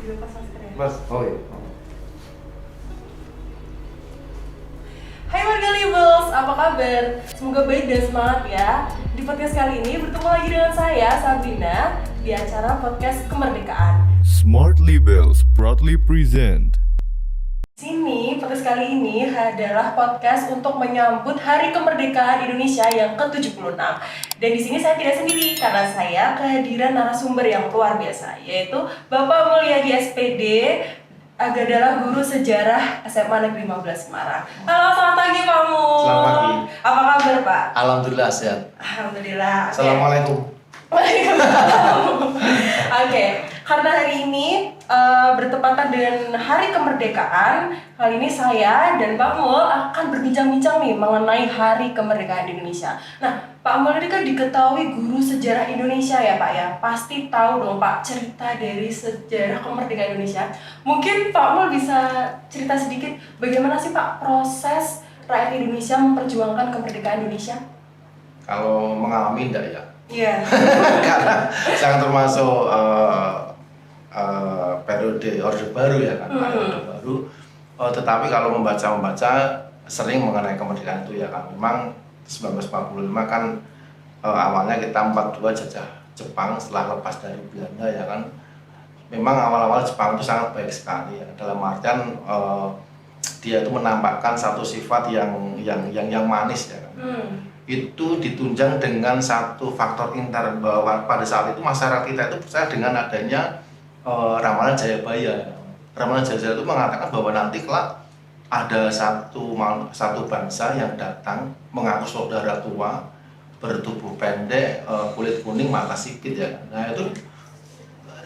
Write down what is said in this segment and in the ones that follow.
Dilepas maskernya. Mas, oh iya. Hai warga Libels, apa kabar? Semoga baik dan semangat ya. Di podcast kali ini bertemu lagi dengan saya, Sabrina, di acara podcast Kemerdekaan. Smart Labels proudly present. Sini, podcast kali ini adalah podcast untuk menyambut Hari Kemerdekaan Indonesia yang ke-76. Dan di sini saya tidak sendiri karena saya kehadiran narasumber yang luar biasa, yaitu Bapak Mulyadi SPD, adalah guru sejarah SMA Negeri 15 Semarang. Halo, selamat pagi Pak Mul. Selamat pagi. Apa kabar Pak? Alhamdulillah sehat. Alhamdulillah. Oke. Assalamualaikum. Waalaikumsalam. Oke, karena hari ini bertepatan dengan Hari Kemerdekaan, kali ini saya dan Pak Mul akan berbincang-bincang nih mengenai Hari Kemerdekaan Indonesia. Nah, Pak Mul ini kan diketahui guru sejarah Indonesia ya Pak ya. Pasti tahu dong Pak cerita dari sejarah kemerdekaan Indonesia. Mungkin Pak Mul bisa cerita sedikit bagaimana sih Pak proses rakyat Indonesia memperjuangkan kemerdekaan Indonesia? Kalau mengalami enggak ya? Iya. Karena saya termasuk periode Orde Baru ya kan, Orde Baru. Tetapi kalau membaca sering mengenai kemerdekaan itu ya kan. Memang 1945 kan awalnya kita 42 jajah Jepang setelah lepas dari Belanda ya kan. Memang awal-awal Jepang itu sangat baik sekali ya. Dalam artian dia itu menampakkan satu sifat yang manis ya kan. Itu ditunjang dengan satu faktor intern bahwa pada saat itu masyarakat kita itu percaya dengan adanya ramalan Jayabaya. Ramalan Jayabaya itu mengatakan bahwa nanti kelak ada satu bangsa yang datang mengaku saudara tua, bertubuh pendek, kulit kuning, mata sipit ya. Nah itu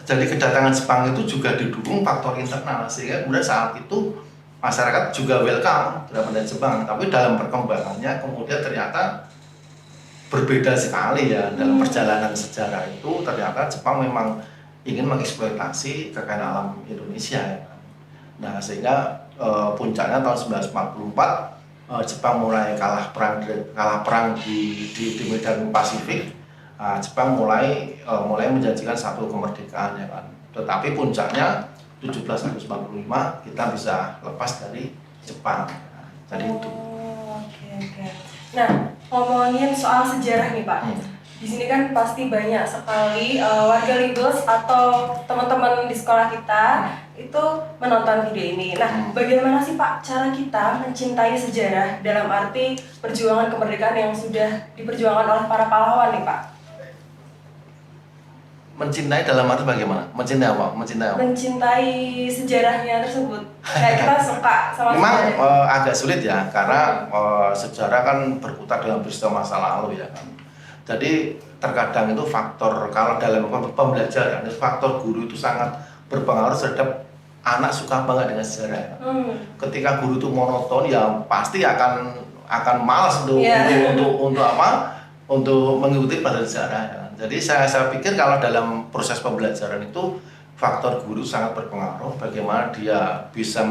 jadi kedatangan Jepang itu juga didukung faktor internal sehingga kemudian saat itu masyarakat juga welcome terhadap Jepang. Tapi dalam perkembangannya kemudian ternyata berbeda sekali ya dalam perjalanan sejarah itu. Ternyata Jepang memang ingin mengeksploitasi kekayaan alam Indonesia ya. Nah sehingga puncaknya tahun 1944 Jepang mulai kalah perang di medan Pasifik. Jepang mulai menjanjikan satu kemerdekaan ya kan. Tetapi puncaknya 17 Agustus 1945 kita bisa lepas dari Jepang. Jadi itu. Oke. Nah, ngomongin soal sejarah nih Pak. Di sini kan pasti banyak sekali warga Libels atau teman-teman di sekolah kita itu menonton video ini. Nah, bagaimana sih Pak cara kita mencintai sejarah dalam arti perjuangan kemerdekaan yang sudah diperjuangkan oleh para pahlawan nih Pak? Mencintai dalam arti bagaimana? Mencintai apa? Mencintai sejarahnya tersebut. Kayak kita suka sama memang sejarah. agak sulit ya karena sejarah kan berputar dalam peristiwa masa lalu ya kan. Jadi terkadang itu faktor kalau dalam pembelajaran itu faktor guru itu sangat berpengaruh terhadap anak suka banget dengan sejarah. Ketika guru itu monoton ya pasti akan malas untuk mengikuti pelajaran sejarah. Ya. Jadi saya pikir kalau dalam proses pembelajaran itu faktor guru sangat berpengaruh bagaimana dia bisa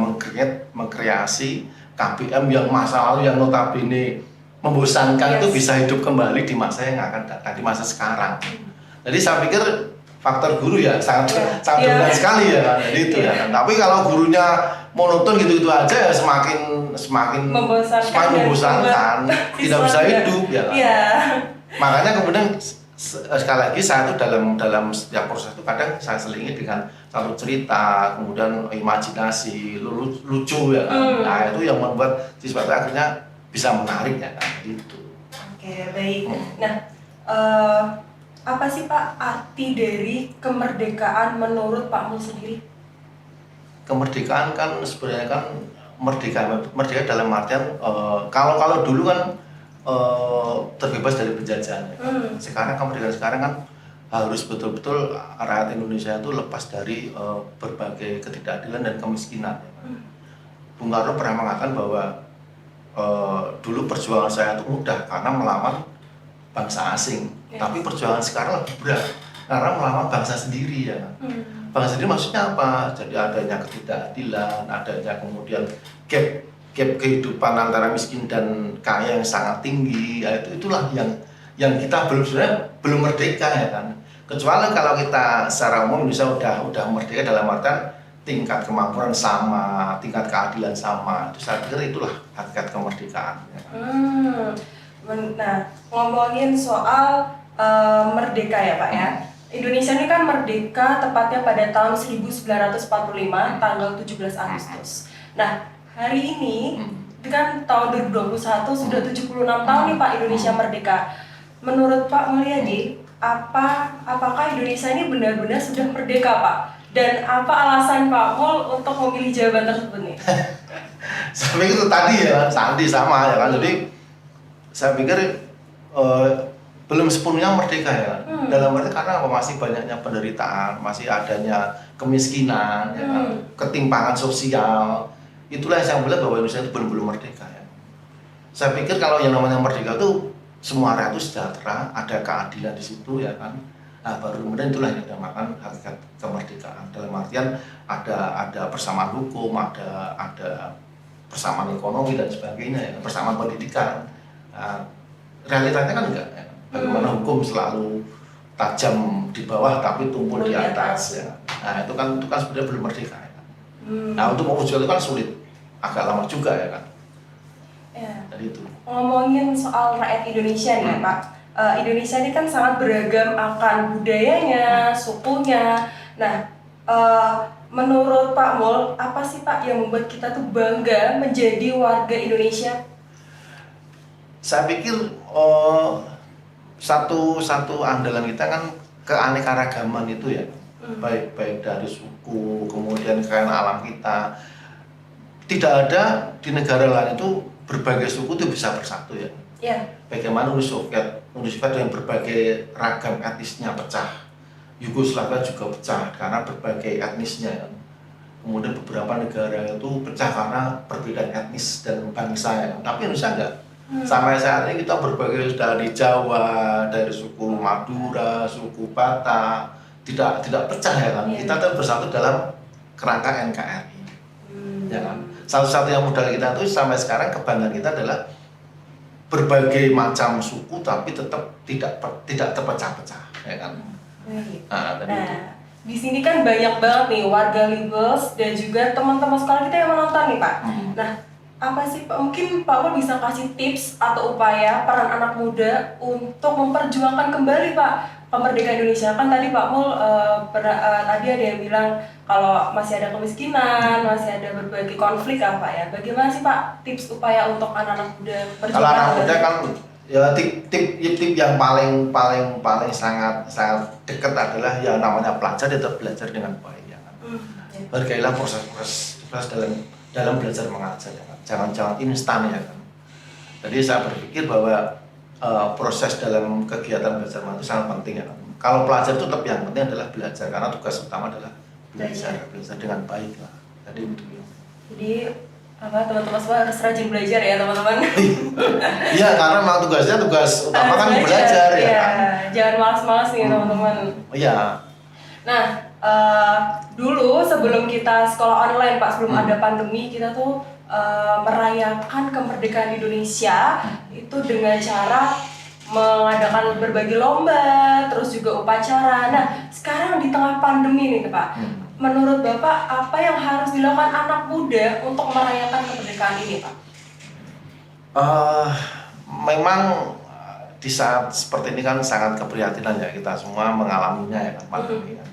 mengkreasi KBM yang masa lalu yang notabene membosankan itu bisa hidup kembali di masa yang akan datang, di masa sekarang. Jadi saya pikir faktor guru ya sangat dominan sekali ya kan. Jadi itu ya kan. Tapi kalau gurunya monoton gitu-gitu aja ya semakin membosankan, tidak bisa hidup ya kan. Makanya kemudian sekali lagi saya itu dalam setiap proses itu kadang saya selingi dengan satu cerita, kemudian imajinasi, lucu ya kan. Nah itu yang membuat siswa akhirnya bisa menarik ya kan gitu. Oke, baik. Nah, apa sih Pak arti dari kemerdekaan menurut Pak Mul sendiri? Kemerdekaan kan sebenarnya kan merdeka dalam artian kalau dulu kan terbebas dari penjajahan. Sekarang kemerdekaan sekarang kan harus betul-betul rakyat Indonesia itu lepas dari berbagai ketidakadilan dan kemiskinan. Bung Karno pernah mengatakan bahwa dulu perjuangan saya itu mudah karena melawan bangsa asing, tapi perjuangan sekarang lebih berat karena melawan bangsa sendiri ya. Bangsa sendiri maksudnya apa? Jadi adanya ketidakadilan, adanya kemudian gap kehidupan antara miskin dan kaya yang sangat tinggi. Ya, itulah yang kita belum merdeka ya kan. Kecuali kalau kita secara umum Indonesia udah merdeka dalam artian tingkat kemampuan sama, tingkat keadilan sama. Itu saya pikir itulah hakikat kemerdekaan. Ya. Nah, ngomongin soal merdeka ya Pak ya. Indonesia ini kan merdeka tepatnya pada tahun 1945 tanggal 17 Agustus. Nah, hari ini kan tahun 2021 sudah 76 tahun nih Pak Indonesia merdeka. Menurut Pak Mulyadi, apakah Indonesia ini benar-benar sudah merdeka Pak? Dan apa alasan Pak Mul untuk memilih jawaban tersebut nih? Saya pikir itu tadi ya kan, Sandi sama ya kan. Jadi saya pikir belum sepenuhnya merdeka ya. Dalam arti karena masih banyaknya penderitaan, masih adanya kemiskinan, ya kan? Ketimpangan sosial. Itulah yang saya melihat bahwa Indonesia itu belum merdeka ya. Saya pikir kalau yang namanya merdeka itu semua rakyat itu sejahtera, ada keadilan di situ ya kan. Nah, baru kemudian itulah yang dinamakan hakikat kemerdekaan. Dalam artian ada persamaan hukum, ada persamaan ekonomi dan sebagainya, ya, persamaan pendidikan. Nah, realitanya kan enggak. Ya. Bagaimana hukum selalu tajam di bawah tapi tumpul di atas. Ya. Nah, itu kan sebenarnya belum merdeka. Ya. Nah, untuk mewujudkan itu kan sulit, agak lama juga ya kan. Ya. Jadi itu. Ngomongin soal rakyat Indonesia nih Pak. Indonesia ini kan sangat beragam akan budayanya, sukunya. Nah, menurut Pak Mul, apa sih Pak yang membuat kita tuh bangga menjadi warga Indonesia? Saya pikir satu andalan kita kan keanekaragaman itu ya, baik dari suku, kemudian kekayaan alam kita. Tidak ada di negara lain itu berbagai suku itu bisa bersatu ya. Yeah. Bagaimana Uni Soviet dengan berbagai ragam etnisnya pecah, Yugoslavia juga pecah karena berbagai etnisnya ya. Kemudian beberapa negara itu pecah karena perbedaan etnis dan bangsa ya. Tapi Indonesia enggak. Sampai saat ini kita berbagai dari Jawa, dari suku Madura, suku Batak, tidak pecah ya kan. Kita tetap bersatu dalam kerangka NKRI. Ya kan. Satu-satunya modal kita itu sampai sekarang kebanggaan kita adalah berbagai macam suku tapi tetap tidak terpecah-pecah ya kan. Nah, di sini kan banyak banget nih warga Libels dan juga teman-teman sekolah kita yang menonton nih Pak. Nah, apa sih Pak? Mungkin Pak Mul bisa kasih tips atau upaya peran anak muda untuk memperjuangkan kembali Pak kemerdekaan Indonesia. Kan tadi Pak Mul tadi ada yang bilang kalau masih ada kemiskinan, masih ada berbagai konflik apa ya. Bagaimana sih Pak tips upaya untuk anak-anak muda berjuang? Kalau anak muda kan ya tip yang paling sangat dekat adalah yang namanya pelajar tetap belajar dengan baik ya kan. Hargailah proses dalam belajar mengajar ya kan. Jangan instan ya kan. Jadi saya berpikir bahwa proses dalam kegiatan belajar itu sangat penting ya kan. Kalau pelajar itu tetap yang penting adalah belajar karena tugas utama adalah belajar dengan baik lah. Jadi itu ya. Jadi teman-teman semua harus rajin belajar ya teman-teman. Iya karena memang tugas utama kan belajar ya kan. Jangan malas-malas nih teman-teman. Iya. Nah dulu sebelum kita sekolah online Pak, sebelum ada pandemi kita tuh merayakan kemerdekaan Indonesia itu dengan cara mengadakan berbagai lomba, terus juga upacara. Nah, sekarang di tengah pandemi nih Pak, menurut Bapak apa yang harus dilakukan anak muda untuk merayakan kemerdekaan ini Pak? Memang di saat seperti ini kan sangat keprihatinan ya, kita semua mengalaminya ya kan pandemi kan.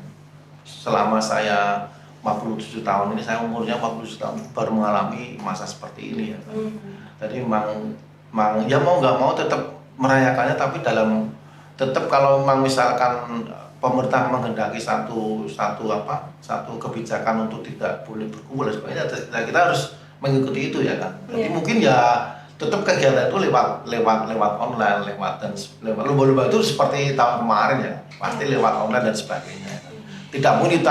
Selama saya 47 tahun ini, saya umurnya 47 tahun baru mengalami masa seperti ini ya kan. Jadi memang ya mau nggak mau tetap merayakannya, tapi tetap kalau memang misalkan pemerintah menghendaki satu kebijakan untuk tidak boleh berkumpul dan sebagainya, kita harus mengikuti itu ya kan. Jadi mungkin ya tetap kegiatan itu lewat online, lewat lomba-lomba itu seperti tahun kemarin ya, pasti lewat online dan sebagainya. Tidak mungkin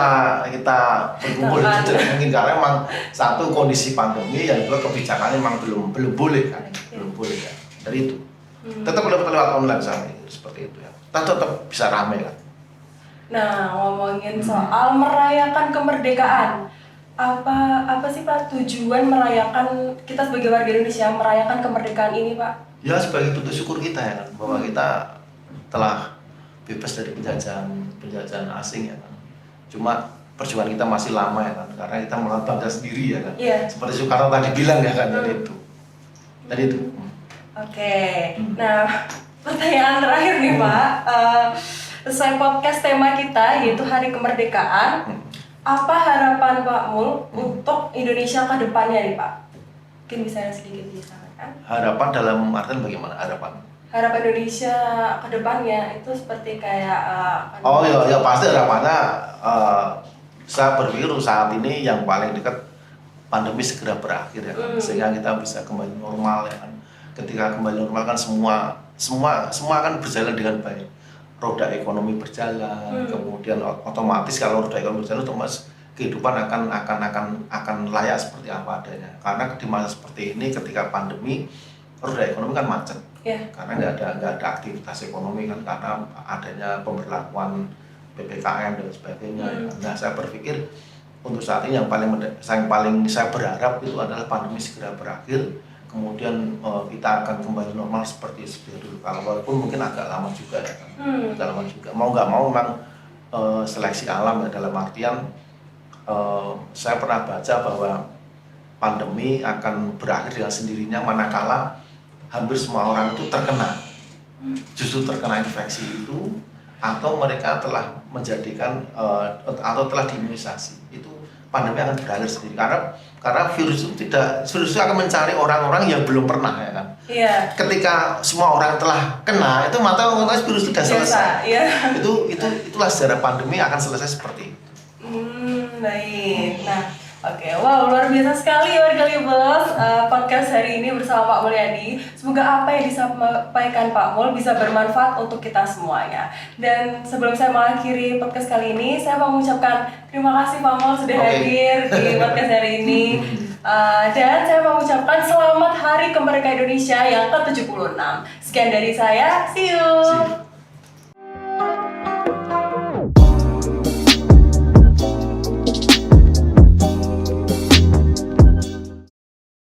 kita berkumpul itu mungkin karena memang satu kondisi pandemi, yang kedua kebijakannya memang belum boleh kan, belum boleh kan. Dari itu tetap lewat online seperti itu ya. Tetap bisa ramai kan. Nah, ngomongin soal merayakan kemerdekaan, apa sih Pak tujuan merayakan kita sebagai warga Indonesia merayakan kemerdekaan ini Pak? Ya sebagai bentuk syukur kita ya kan, bahwa kita telah bebas dari penjajahan asing ya kan. Cuma perjuangan kita masih lama ya kan, karena kita melawan bangsa sendiri ya kan. Iya. Seperti Soekarno tadi bilang ya kan, tadi itu. Oke, nah pertanyaan terakhir nih Pak, sesuai podcast tema kita yaitu Hari Kemerdekaan, apa harapan Pak Mul untuk Indonesia ke depannya nih Pak? Mungkin bisa sedikit disampaikan. Harapan dalam artian bagaimana harapan? Harapan Indonesia ke depannya itu seperti kayak Oh ya pasti harapannya saya berpikir saat ini yang paling dekat pandemi segera berakhir ya kan, sehingga kita bisa kembali normal ya kan. Ketika kembali normal kan semua akan berjalan dengan baik. Roda ekonomi berjalan, kemudian otomatis kalau roda ekonomi berjalan otomatis kehidupan akan layak seperti apa adanya. Karena di masa seperti ini ketika pandemi roda ekonomi kan macet. Yeah. Karena nggak ada aktivitas ekonomi kan, karena adanya pemberlakuan PPKM dan sebagainya. Nah saya berpikir untuk saat ini yang paling saya berharap itu adalah pandemi segera berakhir, kemudian kita akan kembali normal seperti dulu. Kalau walaupun mungkin agak lama juga ya kan, agak lama juga. Mau nggak mau memang seleksi alam ya, dalam artian saya pernah baca bahwa pandemi akan berakhir dengan sendirinya manakala hampir semua orang itu justru terkena infeksi itu, atau mereka telah menjadikan atau telah diimunisasi. Itu pandemi akan berakhir sendiri karena virus itu akan mencari orang-orang yang belum pernah ya kan. Iya. Ketika semua orang telah kena itu maka otomatis virus itu sudah selesai. Iya. Itulah sejarah pandemi akan selesai seperti itu. Baik. Nah, oke, wow, luar biasa sekali warga Libels, podcast hari ini bersama Pak Mulyadi. Semoga apa yang disampaikan Pak Mul bisa bermanfaat untuk kita semuanya. Dan sebelum saya mengakhiri podcast kali ini, saya mau mengucapkan terima kasih Pak Mul sudah hadir di podcast hari ini. Dan saya mau mengucapkan selamat Hari Kemerdekaan Indonesia yang ke-76. Sekian dari saya, see you.